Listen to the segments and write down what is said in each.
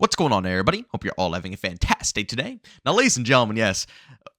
What's going on, everybody? Hope you're all having a fantastic day today. Now, ladies and gentlemen, yes,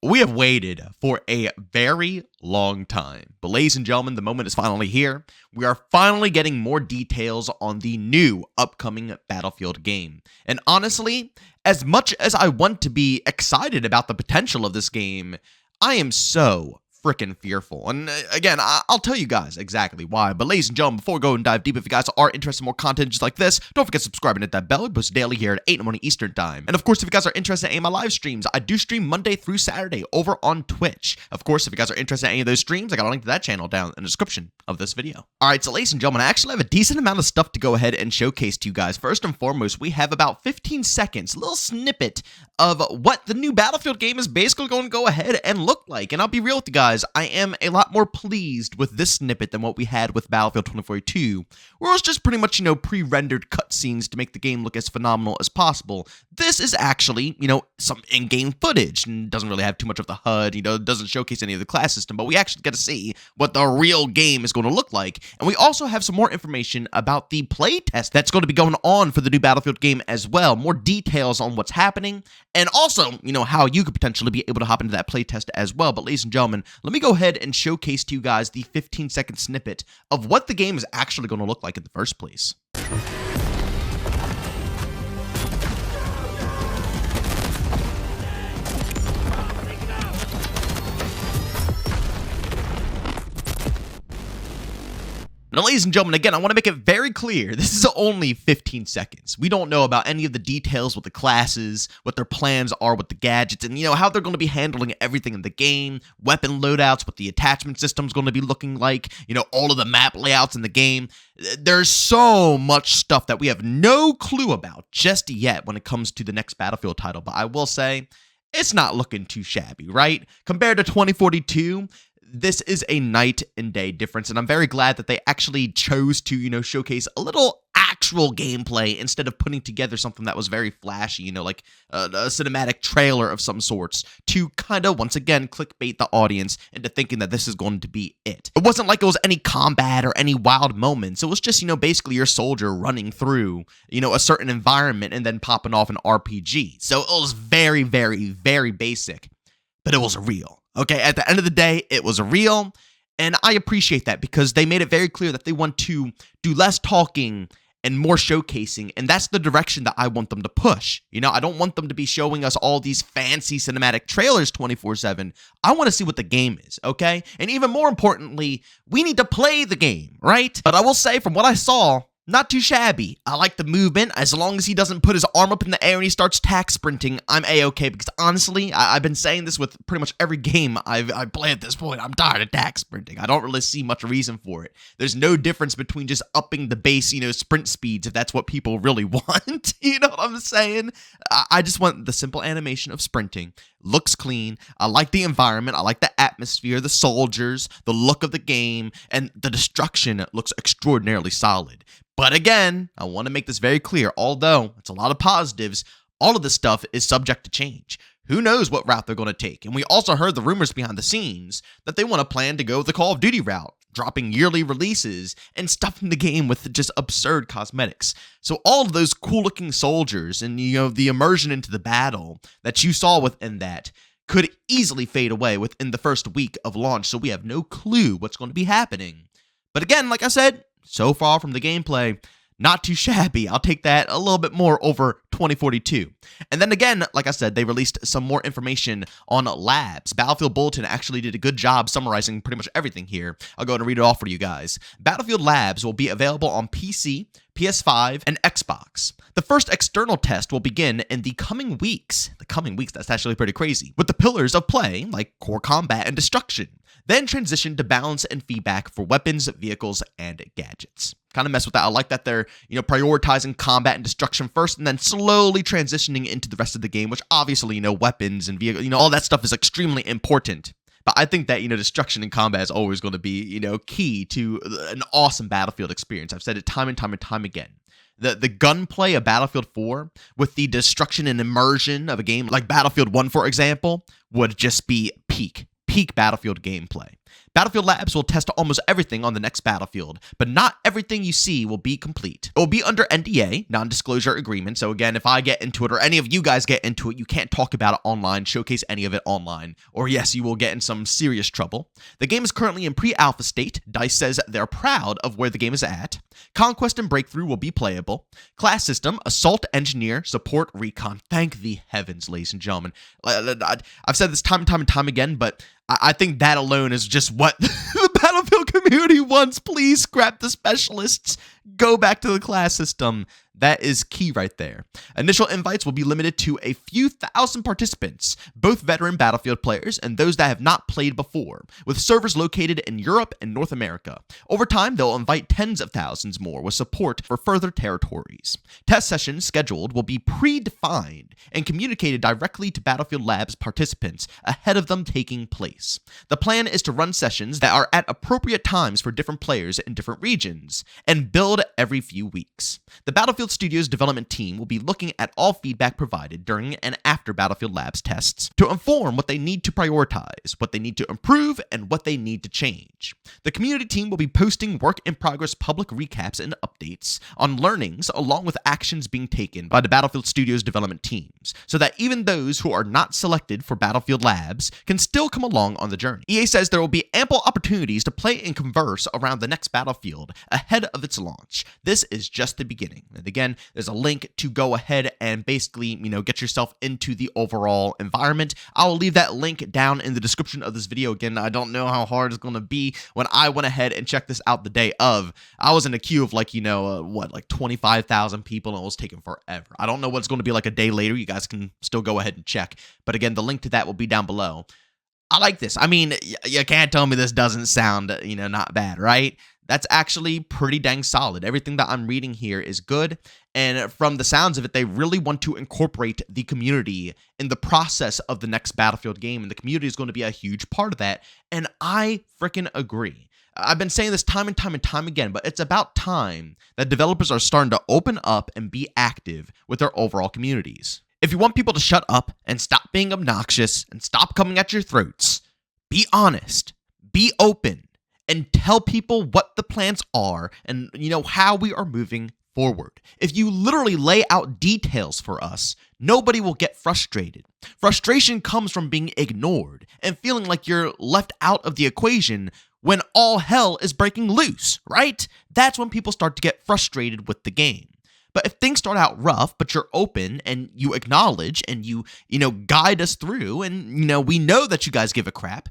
we have waited for a very long time. But ladies and gentlemen, the moment is finally here. We are finally getting more details on the new upcoming Battlefield game. And honestly, as much as I want to be excited about the potential of this game, I am so freaking fearful. And again, I'll tell you guys exactly why. But ladies and gentlemen, before we go and dive deep, if you guys are interested in more content just like this, don't forget to subscribe and hit that bell. We post daily here at 8 in the morning Eastern time. And of course, if you guys are interested in any of my live streams, I do stream Monday through Saturday over on Twitch. Of course, if you guys are interested in any of those streams, I got a link to that channel down in the description of this video. All right, so ladies and gentlemen, I actually have a decent amount of stuff to go ahead and showcase to you guys. First and foremost, we have about 15 seconds, a little snippet of what the new Battlefield game is basically going to go ahead and look like. And I'll be real with you guys, I am a lot more pleased with this snippet than what we had with Battlefield 2042, where it was just pretty much, pre-rendered cutscenes to make the game look as phenomenal as possible. This is actually, some in-game footage, and doesn't really have too much of the HUD, it doesn't showcase any of the class system, but we actually get to see what the real game is going to look like. And we also have some more information about the playtest that's going to be going on for the new Battlefield game as well. More details on what's happening, and also, how you could potentially be able to hop into that playtest as well. But ladies and gentlemen, let me go ahead and showcase to you guys the 15-second snippet of what the game is actually going to look like in the first place. Now, ladies and gentlemen, again, I want to make it very clear, this is only 15 seconds. We don't know about any of the details with the classes, what their plans are with the gadgets, and, how they're going to be handling everything in the game, weapon loadouts, what the attachment system's going to be looking like, all of the map layouts in the game. There's so much stuff that we have no clue about just yet when it comes to the next Battlefield title, but I will say, it's not looking too shabby, right? Compared to 2042, this is a night and day difference, and I'm very glad that they actually chose to, showcase a little actual gameplay instead of putting together something that was very flashy, like a cinematic trailer of some sorts to kind of, once again, clickbait the audience into thinking that this is going to be it. It wasn't like it was any combat or any wild moments. It was just, basically your soldier running through, a certain environment and then popping off an RPG. So it was very, very, very basic, but it was real. Okay, at the end of the day, it was real, and I appreciate that because they made it very clear that they want to do less talking and more showcasing, and that's the direction that I want them to push. I don't want them to be showing us all these fancy cinematic trailers 24/7. I want to see what the game is, okay? And even more importantly, we need to play the game, right? But I will say, from what I saw, not too shabby. I like the movement. As long as he doesn't put his arm up in the air and he starts tack sprinting, I'm A-okay. Because honestly, I've been saying this with pretty much every game I play at this point. I'm tired of tack sprinting. I don't really see much reason for it. There's no difference between just upping the base, sprint speeds if that's what people really want. You know what I'm saying? I just want the simple animation of sprinting. Looks clean. I like the environment. I like the atmosphere, the soldiers, the look of the game, and the destruction looks extraordinarily solid. But again, I want to make this very clear, although it's a lot of positives, all of this stuff is subject to change. Who knows what route they're going to take? And we also heard the rumors behind the scenes that they want to plan to go the Call of Duty route, dropping yearly releases and stuffing the game with just absurd cosmetics. So all of those cool-looking soldiers and, the immersion into the battle that you saw within that could easily fade away within the first week of launch, so we have no clue what's going to be happening. But again, like I said, so far from the gameplay, not too shabby. I'll take that a little bit more over 2042. And then again, like I said, they released some more information on labs. Battlefield Bulletin actually did a good job summarizing pretty much everything here. I'll go ahead and read it off for you guys. Battlefield Labs will be available on PC, PS5, and Xbox. The first external test will begin in the coming weeks. That's actually pretty crazy. With the pillars of play, like core combat and destruction. Then transition to balance and feedback for weapons, vehicles, and gadgets. Kind of mess with that. I like that they're, prioritizing combat and destruction first and then slowly transitioning into the rest of the game, which obviously, weapons and vehicles, all that stuff is extremely important. But I think that, destruction and combat is always going to be, key to an awesome Battlefield experience. I've said it time and time again. The gunplay of Battlefield 4 with the destruction and immersion of a game like Battlefield 1, for example, would just be peak Battlefield gameplay. Battlefield Labs will test almost everything on the next Battlefield, but not everything you see will be complete. It will be under NDA, non-disclosure agreement, so again, if I get into it or any of you guys get into it, you can't talk about it online, showcase any of it online, or yes, you will get in some serious trouble. The game is currently in pre-alpha state. DICE says they're proud of where the game is at. Conquest and Breakthrough will be playable. Class system, Assault, Engineer, Support, Recon. Thank the heavens, ladies and gentlemen. I've said this time and time and time again, but I think that alone is just what the Battlefield community wants. Please scrap the specialists. Go back to the class system. That is key right there. Initial invites will be limited to a few thousand participants, both veteran Battlefield players and those that have not played before, with servers located in Europe and North America. Over time, they'll invite tens of thousands more with support for further territories. Test sessions scheduled will be predefined and communicated directly to Battlefield Labs participants ahead of them taking place. The plan is to run sessions that are at appropriate times for different players in different regions, and build every few weeks. The Battlefield Studios development team will be looking at all feedback provided during and after Battlefield Labs tests to inform what they need to prioritize, what they need to improve, and what they need to change. The community team will be posting work-in-progress public recaps and updates on learnings along with actions being taken by the Battlefield Studios development teams, so that even those who are not selected for Battlefield Labs can still come along on the journey. EA says there will be ample opportunities to play and converse around the next Battlefield ahead of its launch. This is just the beginning. And again, there's a link to go ahead and basically, get yourself into the overall environment. I'll leave that link down in the description of this video. Again, I don't know how hard it's going to be. When I went ahead and checked this out the day of, I was in a queue of like 25,000 people, and it was taking forever. I don't know what it's going to be like a day later. You guys can still go ahead and check. But again, the link to that will be down below. I like this. I mean, you can't tell me this doesn't sound, not bad, right? That's actually pretty dang solid. Everything that I'm reading here is good, and from the sounds of it, they really want to incorporate the community in the process of the next Battlefield game, and the community is going to be a huge part of that, and I freaking agree. I've been saying this time and time and time again, but it's about time that developers are starting to open up and be active with their overall communities. If you want people to shut up and stop being obnoxious and stop coming at your throats, be honest, be open, and tell people what the plans are and, how we are moving forward. If you literally lay out details for us, nobody will get frustrated. Frustration comes from being ignored and feeling like you're left out of the equation when all hell is breaking loose, right? That's when people start to get frustrated with the game. But if things start out rough, but you're open and you acknowledge and you guide us through and, we know that you guys give a crap,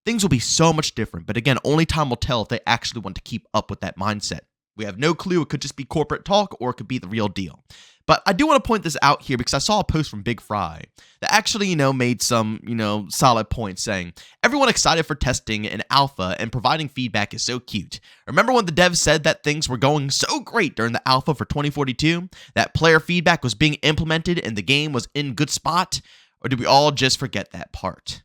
things will be so much different. But again, only time will tell if they actually want to keep up with that mindset. We have no clue. It could just be corporate talk or it could be the real deal. But I do want to point this out here because I saw a post from Big Fry that actually, made some, solid points saying, everyone excited for testing in alpha and providing feedback is so cute. Remember when the devs said that things were going so great during the alpha for 2042? That player feedback was being implemented and the game was in good spot? Or did we all just forget that part?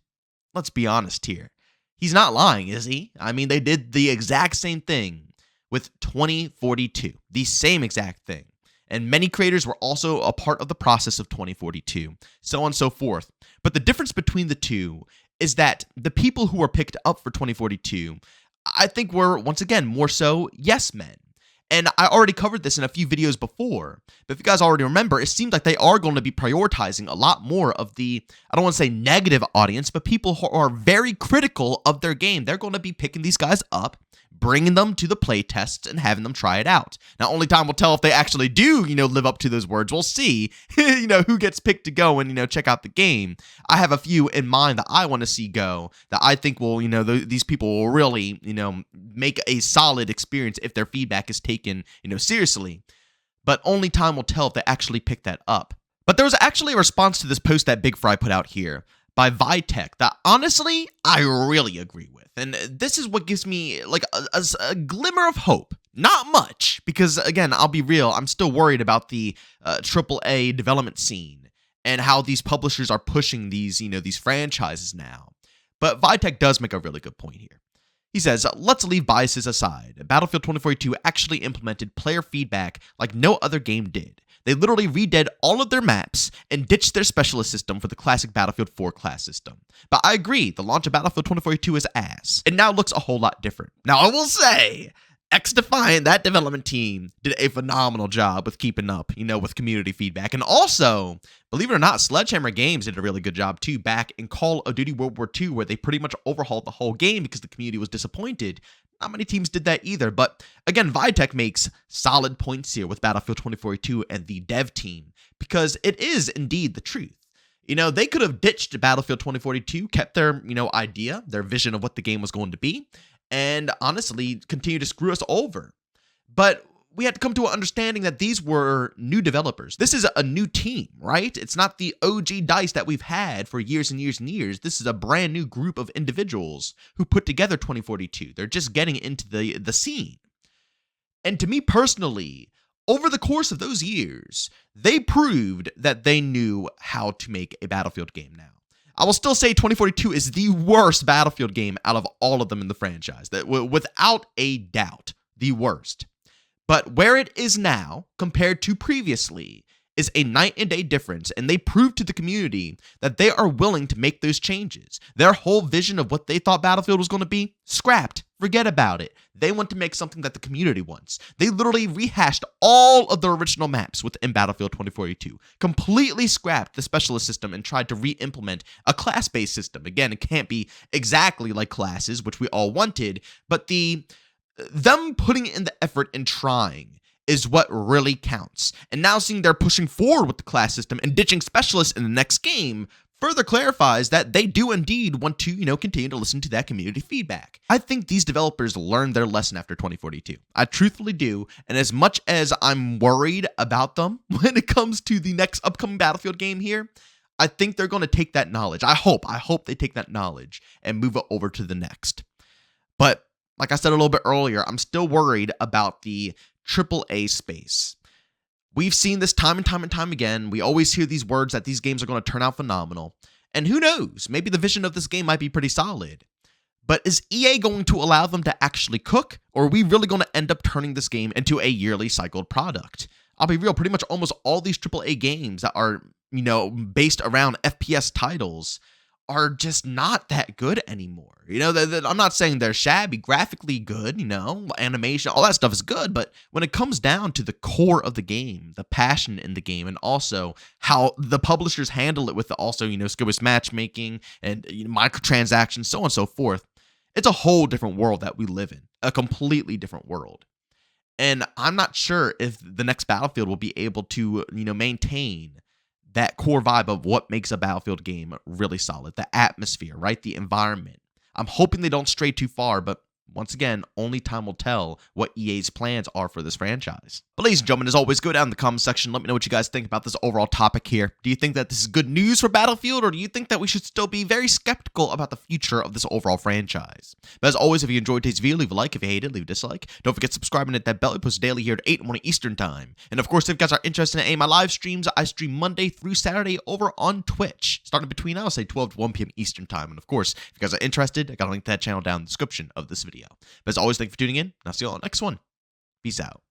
Let's be honest here. He's not lying, is he? I mean, they did the exact same thing with 2042. The same exact thing. And many creators were also a part of the process of 2042, so on and so forth. But the difference between the two is that the people who were picked up for 2042, I think were, once again, more so yes men. And I already covered this in a few videos before, but if you guys already remember, it seems like they are going to be prioritizing a lot more of the, I don't want to say negative audience, but people who are very critical of their game. They're going to be picking these guys up, bringing them to the play tests and having them try it out. Now, only time will tell if they actually do, live up to those words. We'll see, who gets picked to go and, check out the game. I have a few in mind that I want to see go that I think will, these people will really, make a solid experience if their feedback is taken, seriously. But only time will tell if they actually pick that up. But there was actually a response to this post that Big Fry put out here by Vitek that honestly I really agree with. And this is what gives me like a glimmer of hope. Not much, because again, I'll be real, I'm still worried about the AAA development scene and how these publishers are pushing these, these franchises now. But Vitek does make a really good point here. He says, let's leave biases aside. Battlefield 2042 actually implemented player feedback like no other game did. They literally redid all of their maps and ditched their specialist system for the classic Battlefield 4 class system. But I agree, the launch of Battlefield 2042 is ass. It now looks a whole lot different. Now I will say, X-Defiant, that development team, did a phenomenal job with keeping up, with community feedback. And also, believe it or not, Sledgehammer Games did a really good job too back in Call of Duty World War II, where they pretty much overhauled the whole game because the community was disappointed. Not many teams did that either, but again, Vitek makes solid points here with Battlefield 2042 and the dev team, because it is indeed the truth. They could have ditched Battlefield 2042, kept their, idea, their vision of what the game was going to be, and honestly continue to screw us over. But we had to come to an understanding that these were new developers. This is a new team, right? It's not the OG DICE that we've had for years and years and years. This is a brand new group of individuals who put together 2042. They're just getting into the scene. And to me personally, over the course of those years, they proved that they knew how to make a Battlefield game now. I will still say 2042 is the worst Battlefield game out of all of them in the franchise. That without a doubt, the worst. But where it is now, compared to previously, is a night and day difference, and they proved to the community that they are willing to make those changes. Their whole vision of what they thought Battlefield was going to be, scrapped. Forget about it. They want to make something that the community wants. They literally rehashed all of the original maps within Battlefield 2042, completely scrapped the specialist system and tried to re-implement a class-based system. Again, it can't be exactly like classes, which we all wanted, but them putting in the effort and trying is what really counts. And now seeing they're pushing forward with the class system and ditching specialists in the next game further clarifies that they do indeed want to, continue to listen to that community feedback. I think these developers learned their lesson after 2042. I truthfully do. And as much as I'm worried about them when it comes to the next upcoming Battlefield game here, I think they're going to take that knowledge. I hope they take that knowledge and move it over to the next. But like I said a little bit earlier, I'm still worried about the AAA space. We've seen this time and time and time again. We always hear these words that these games are going to turn out phenomenal. And who knows, maybe the vision of this game might be pretty solid. But is EA going to allow them to actually cook? Or are we really going to end up turning this game into a yearly cycled product? I'll be real, pretty much almost all these AAA games that are, based around FPS titles are just not that good anymore. I'm not saying they're shabby, graphically good, animation, all that stuff is good, but when it comes down to the core of the game, the passion in the game, and also how the publishers handle it with skewers matchmaking and microtransactions, so on and so forth, it's a whole different world that we live in, a completely different world. And I'm not sure if the next Battlefield will be able to, maintain that core vibe of what makes a Battlefield game really solid, the atmosphere, right? The environment. I'm hoping they don't stray too far, but once again, only time will tell what EA's plans are for this franchise. But ladies and gentlemen, as always, go down in the comment section. Let me know what you guys think about this overall topic here. Do you think that this is good news for Battlefield, or do you think that we should still be very skeptical about the future of this overall franchise? But as always, if you enjoyed today's video, leave a like. If you hated, leave a dislike. Don't forget to subscribe and hit that bell. I post daily here at 8 in the morning Eastern Time. And of course, if you guys are interested in any of my live streams, I stream Monday through Saturday over on Twitch, starting between, I'll say, 12 to 1 p.m. Eastern Time. And of course, if you guys are interested, I got a link to that channel down in the description of this video. But as always, thank you for tuning in, and I'll see you all on the next one. Peace out.